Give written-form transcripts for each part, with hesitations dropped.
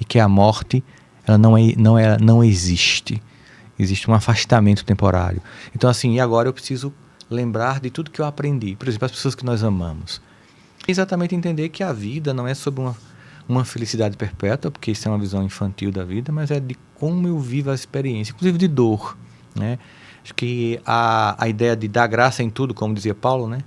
e que a morte ela não existe. Existe um afastamento temporário. Então assim, e agora eu preciso lembrar de tudo que eu aprendi. Por exemplo, as pessoas que nós amamos. Exatamente entender que a vida não é sobre uma felicidade perpétua, porque isso é uma visão infantil da vida, mas é de como eu vivo a experiência, inclusive de dor, né? Acho que a ideia de dar graça em tudo, como dizia Paulo, né?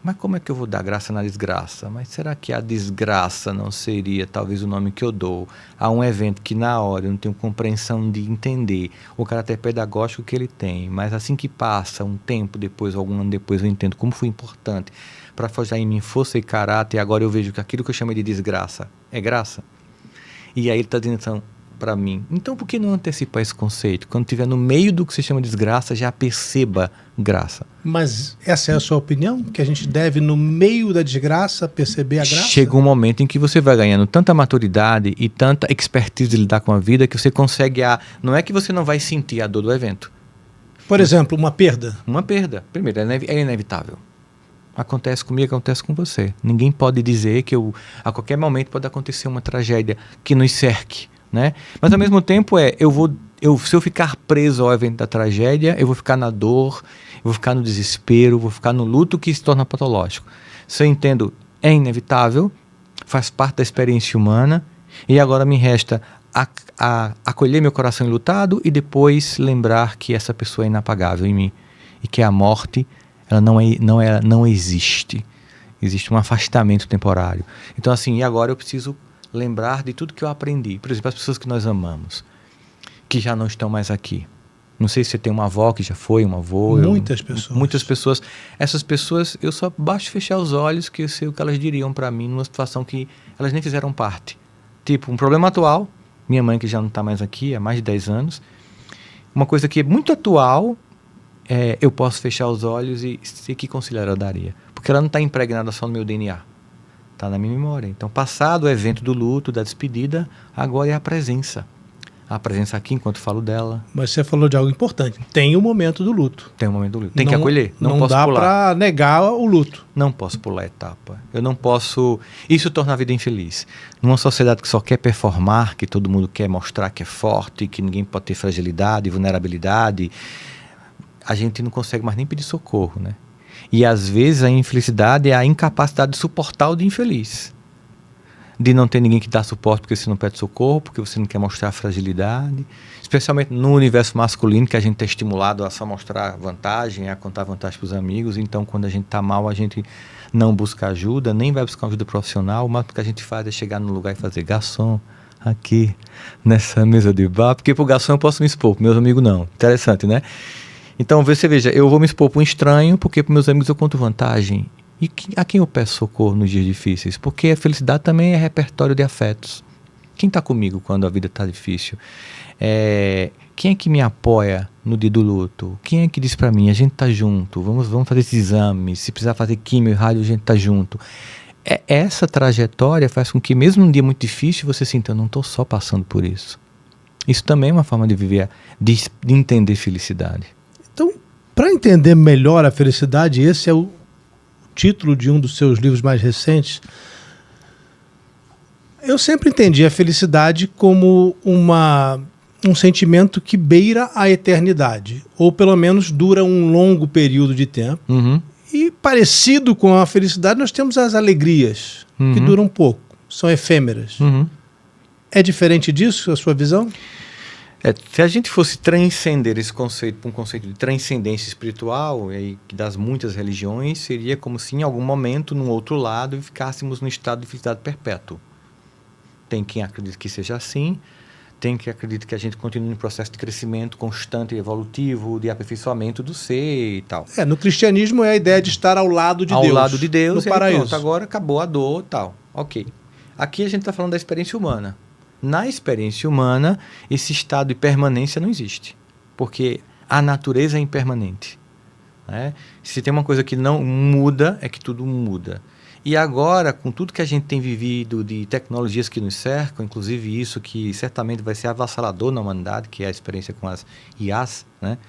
Mas como é que eu vou dar graça na desgraça? Mas será que a desgraça não seria talvez o nome que eu dou a um evento que na hora eu não tenho compreensão de entender o caráter pedagógico que ele tem, mas assim que passa um tempo depois, algum ano depois, eu entendo como foi importante para forjar em mim força e caráter, e agora eu vejo que aquilo que eu chamei de desgraça é graça. E aí ele está dizendo então, para mim, então por que não antecipar esse conceito? Quando estiver no meio do que se chama de desgraça, já perceba graça. Mas essa é a sua opinião? Que a gente deve, no meio da desgraça, perceber a graça? Chega um momento em que você vai ganhando tanta maturidade e tanta expertise de lidar com a vida que você consegue não é que você não vai sentir a dor do evento. Por exemplo, uma perda. Uma perda. Primeiro, é inevitável. Acontece comigo, acontece com você. Ninguém pode dizer que a qualquer momento pode acontecer uma tragédia que nos cerque, né? Mas ao mesmo tempo se eu ficar preso ao evento da tragédia, eu vou ficar na dor, eu vou ficar no desespero, vou ficar no luto que se torna patológico. Se eu entendo, é inevitável, faz parte da experiência humana, e agora me resta acolher meu coração enlutado e depois lembrar que essa pessoa é inapagável em mim e que a morte ela não existe. Existe um afastamento temporário. Então assim, e agora eu preciso lembrar de tudo que eu aprendi. Por exemplo, as pessoas que nós amamos, que já não estão mais aqui. Não sei se você tem uma avó que já foi, um avô. Muitas pessoas. Muitas pessoas. Essas pessoas, eu só basto fechar os olhos que eu sei o que elas diriam para mim numa situação que elas nem fizeram parte. Tipo, um problema atual, minha mãe que já não está mais aqui há mais de 10 anos, uma coisa que é muito atual, eu posso fechar os olhos e sei que conselho ela daria. Porque ela não está impregnada só no meu DNA. Está na minha memória. Então, passado o evento do luto, da despedida, agora é a presença. A presença aqui enquanto falo dela. Mas você falou de algo importante. Tem o momento do luto. Tem o momento do luto. Tem que acolher. Não posso dá pular. para negar o luto. Não posso pular a etapa. Eu não posso... Isso torna a vida infeliz. Numa sociedade que só quer performar, que todo mundo quer mostrar que é forte, que ninguém pode ter fragilidade, vulnerabilidade, a gente não consegue mais nem pedir socorro, né? E às vezes a infelicidade é a incapacidade de suportar o de infeliz. De não ter ninguém que dá suporte porque você não pede socorro, porque você não quer mostrar fragilidade. Especialmente no universo masculino, que a gente é estimulado a só mostrar vantagem, a contar vantagem para os amigos. Então, quando a gente está mal, a gente não busca ajuda, nem vai buscar ajuda profissional. Mas o que a gente faz é chegar no lugar e fazer garçom, aqui, nessa mesa de bar. Porque para o garçom eu posso me expor, para meus amigos não. Interessante, né? Então, você veja, eu vou me expor para um estranho, porque para meus amigos eu conto vantagem. E a quem eu peço socorro nos dias difíceis? Porque a felicidade também é repertório de afetos. Quem está comigo quando a vida está difícil? Quem é que me apoia no dia do luto? Quem é que diz para mim, a gente está junto, vamos fazer esses exames, se precisar fazer químio e rádio, a gente está junto. Essa trajetória faz com que mesmo num dia muito difícil você sinta, eu não estou só passando por isso. Isso também é uma forma de viver, de entender felicidade. Então, para entender melhor a felicidade, esse é o título de um dos seus livros mais recentes. Eu sempre entendi a felicidade como um sentimento que beira a eternidade, ou pelo menos dura um longo período de tempo. Uhum. E parecido com a felicidade, nós temos as alegrias, que duram pouco, são efêmeras. Uhum. É diferente disso, a sua visão? Se a gente fosse transcender esse conceito para um conceito de transcendência espiritual, das muitas religiões, seria como se em algum momento, num outro lado, ficássemos no estado de felicidade perpétuo. Tem quem acredita que seja assim, tem quem acredita que a gente continue no processo de crescimento constante e evolutivo, de aperfeiçoamento do ser e tal. No cristianismo é a ideia de estar ao lado de Deus. Ao lado de Deus, no paraíso. Pronto, agora acabou a dor e tal. Ok. Aqui a gente está falando da experiência humana. Na experiência humana, esse estado de permanência não existe, porque a natureza é impermanente, né? Se tem uma coisa que não muda, é que tudo muda. E agora, com tudo que a gente tem vivido de tecnologias que nos cercam, inclusive isso que certamente vai ser avassalador na humanidade, que é a experiência com as IAs, né?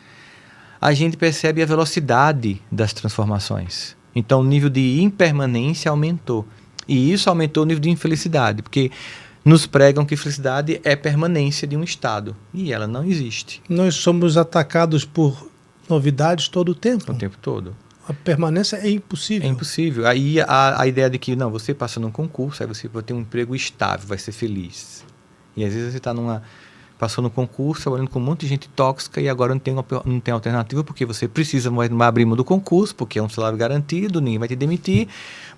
A gente percebe a velocidade das transformações. Então, o nível de impermanência aumentou. E isso aumentou o nível de infelicidade, porque nos pregam que felicidade é permanência de um estado. E ela não existe. Nós somos atacados por novidades todo o tempo. O tempo todo. A permanência é impossível. É impossível. Aí a ideia de que, não, você passa num concurso, aí você vai ter um emprego estável, vai ser feliz. E às vezes você está passou no concurso, trabalhando com um monte de gente tóxica e agora não tem alternativa porque você precisa abrir mão do concurso, porque é um salário garantido, ninguém vai te demitir,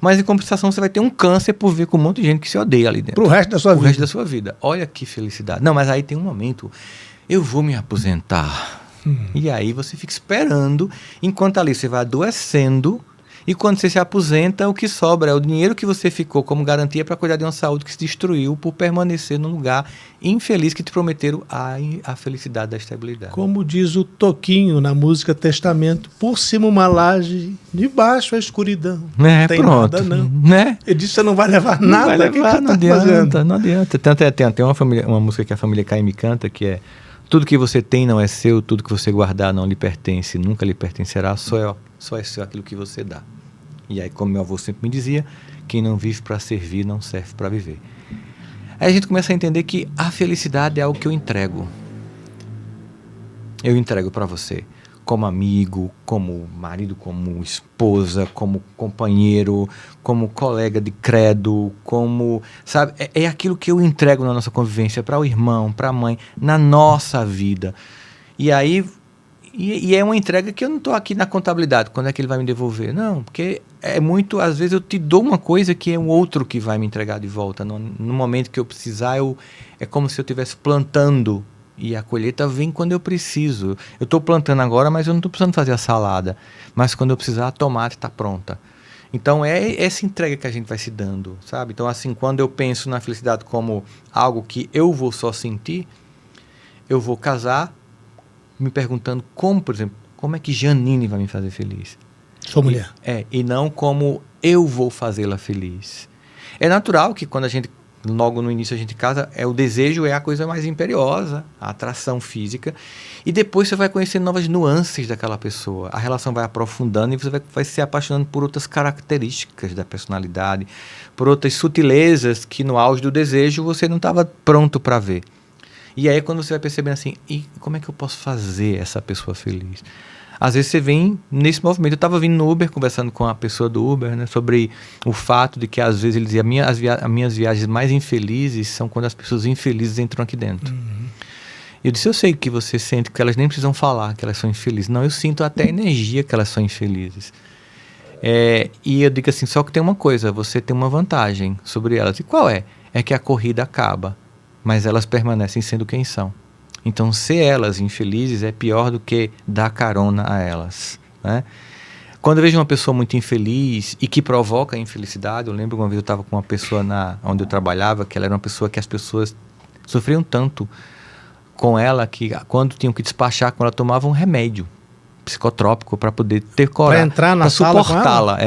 mas em compensação você vai ter um câncer por ver com um monte de gente que se odeia ali dentro. Pro resto da sua vida. Pro resto da sua vida. Olha que felicidade. Não, mas aí tem um momento, eu vou me aposentar. E aí você fica esperando, enquanto ali você vai adoecendo, e quando você se aposenta, o que sobra é o dinheiro que você ficou como garantia para cuidar de uma saúde que se destruiu por permanecer num lugar infeliz que te prometeram a felicidade da estabilidade. Como diz o Toquinho na música Testamento, por cima uma laje, de baixo a escuridão. Não tem pronto. nada, não. Né? Ele disse que você não vai levar nada. Não vai levar, não adianta, não adianta. Tanto tem uma música que a família Caymmi canta, que é: tudo que você tem não é seu, tudo que você guardar não lhe pertence, nunca lhe pertencerá, só é seu aquilo que você dá. E aí, como meu avô sempre me dizia, quem não vive para servir não serve para viver. Aí a gente começa a entender que a felicidade é algo que eu entrego. Eu entrego para você, como amigo, como marido, como esposa, como companheiro, como colega de credo, como, sabe, é aquilo que eu entrego na nossa convivência para o irmão, para a mãe, na nossa vida. E aí, e é uma entrega que eu não estou aqui na contabilidade, quando é que ele vai me devolver? Não, porque é muito, às vezes eu te dou uma coisa que é o outro que vai me entregar de volta. No momento que eu precisar, é como se eu estivesse plantando. E a colheita vem quando eu preciso. Eu estou plantando agora, mas eu não estou precisando fazer a salada. Mas quando eu precisar, a tomate está pronta. Então é essa entrega que a gente vai se dando, sabe? Então assim, quando eu penso na felicidade como algo que eu vou só sentir, eu vou casar me perguntando como, por exemplo, como é que Janine vai me fazer feliz? Sua mulher. E não como eu vou fazê-la feliz. É natural que quando a gente logo no início a gente casa, o desejo é a coisa mais imperiosa, a atração física, e depois você vai conhecer novas nuances daquela pessoa, a relação vai aprofundando e você vai se apaixonando por outras características da personalidade, por outras sutilezas que no auge do desejo você não estava pronto para ver. E aí quando você vai percebendo assim, e como é que eu posso fazer essa pessoa feliz? Às vezes você vem nesse movimento. Eu estava vindo no Uber, conversando com a pessoa do Uber, né, sobre o fato de que às vezes ele dizia as minhas viagens mais infelizes são quando as pessoas infelizes entram aqui dentro. Uhum. Eu disse, eu sei que você sente que elas nem precisam falar que elas são infelizes. Não, eu sinto até a energia que elas são infelizes. E eu digo assim, só que tem uma coisa, você tem uma vantagem sobre elas. E qual é? É que a corrida acaba, mas elas permanecem sendo quem são. Então, ser elas infelizes é pior do que dar carona a elas, né? Quando eu vejo uma pessoa muito infeliz e que provoca a infelicidade, eu lembro uma vez eu estava com uma pessoa onde eu trabalhava, que ela era uma pessoa que as pessoas sofriam tanto com ela, que quando tinham que despachar com ela, tomavam um remédio psicotrópico para poder ter coragem, para entrar na sala suportá-la.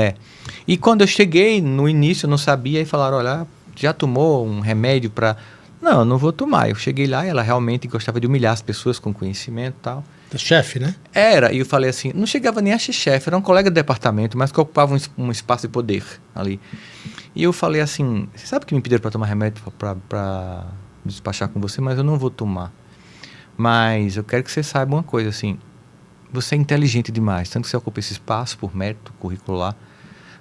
E quando eu cheguei, no início eu não sabia, e falaram, olha, já tomou um remédio para... Não, eu não vou tomar. Eu cheguei lá e ela realmente gostava de humilhar as pessoas com conhecimento e tal. Chefe, né? Era, e eu falei assim, não chegava nem a ser chefe, era um colega de departamento, mas que ocupava um espaço de poder ali. E eu falei assim, você sabe que me pediram para tomar remédio para despachar com você, mas eu não vou tomar. Mas eu quero que você saiba uma coisa, assim, você é inteligente demais, tanto que você ocupa esse espaço por mérito curricular,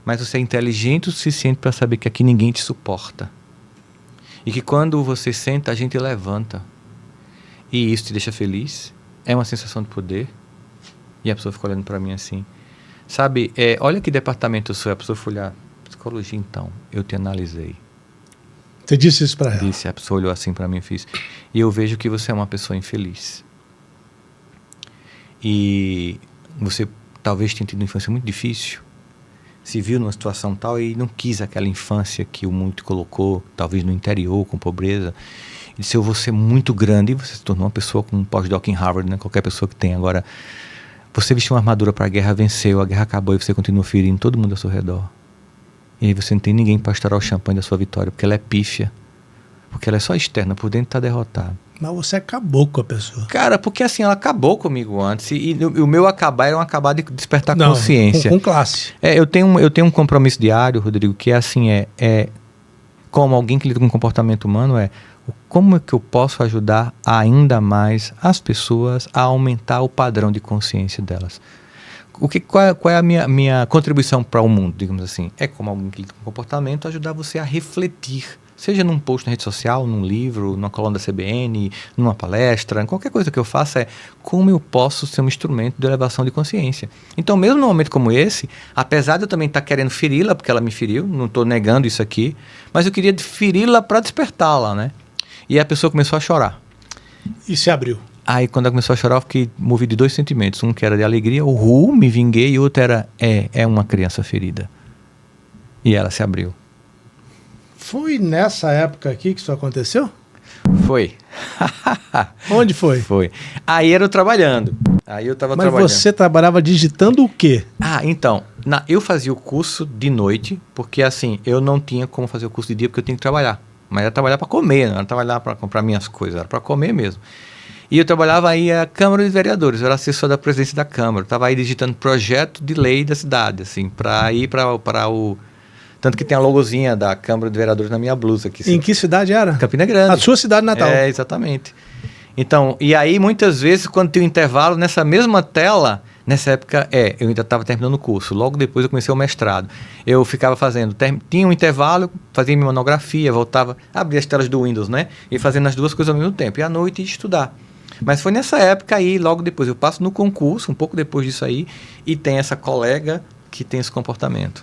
mas você é inteligente o suficiente para saber que aqui ninguém te suporta. E que quando você senta, a gente levanta. E isso te deixa feliz. É uma sensação de poder. E a pessoa fica olhando para mim assim. Sabe, olha que departamento eu sou. A pessoa foi olhar, psicologia então. Eu te analisei. Você disse isso para ela? Disse, a pessoa olhou assim para mim e fez. E eu vejo que você é uma pessoa infeliz. E você talvez tenha tido uma infância muito difícil. Se viu numa situação tal e não quis aquela infância que o mundo te colocou, talvez no interior, com pobreza. E disse, eu vou ser muito grande, e você se tornou uma pessoa com um pós-doc em Harvard, né? Qualquer pessoa que tem agora. Você vestiu uma armadura para a guerra, venceu, a guerra acabou e você continua ferindo todo mundo ao seu redor. E aí você não tem ninguém para estourar o champanhe da sua vitória, porque ela é pífia. Porque ela é só externa, por dentro está derrotada. Mas você acabou com a pessoa. Cara, porque assim, ela acabou comigo antes. E o meu acabar era um acabar de despertar consciência. Com classe. Eu tenho um compromisso diário, Rodrigo, que é assim, como alguém que lida com comportamento humano, é como é que eu posso ajudar ainda mais as pessoas a aumentar o padrão de consciência delas. Qual é a minha contribuição para o mundo, digamos assim? É como alguém que lida com comportamento, ajudar você a refletir, seja num post na rede social, num livro, numa coluna da CBN, numa palestra, qualquer coisa que eu faça é como eu posso ser um instrumento de elevação de consciência. Então, mesmo num momento como esse, apesar de eu também estar querendo feri-la, porque ela me feriu, não estou negando isso aqui, mas eu queria feri-la para despertá-la, né? E a pessoa começou a chorar. E se abriu. Aí, quando ela começou a chorar, eu fiquei movido de 2 sentimentos. Um que era de alegria, me vinguei, e o outro era, é uma criança ferida. E ela se abriu. Foi nessa época aqui que isso aconteceu? Foi. Onde foi? Foi. Aí era eu trabalhando. Aí eu estava trabalhando. Mas você trabalhava digitando o quê? Então, eu fazia o curso de noite, porque assim, eu não tinha como fazer o curso de dia, porque eu tinha que trabalhar. Mas era trabalhar para comer, não era trabalhar para comprar minhas coisas, era para comer mesmo. E eu trabalhava aí a Câmara de Vereadores, eu era assessor da presidência da Câmara, eu estava aí digitando projeto de lei da cidade, assim, para ir para o... Tanto que tem a logozinha da Câmara de Vereadores na minha blusa aqui. Em que cidade era? Campina Grande. A sua cidade natal. É, exatamente. Então, e aí muitas vezes quando tem um intervalo, nessa mesma tela, nessa época, eu ainda estava terminando o curso, logo depois eu comecei o mestrado. Eu ficava fazendo, tinha um intervalo, fazia minha monografia, voltava, abria as telas do Windows, né? E fazendo as duas coisas ao mesmo tempo, e à noite ia estudar. Mas foi nessa época aí, logo depois, eu passo no concurso, um pouco depois disso aí, e tem essa colega que tem esse comportamento.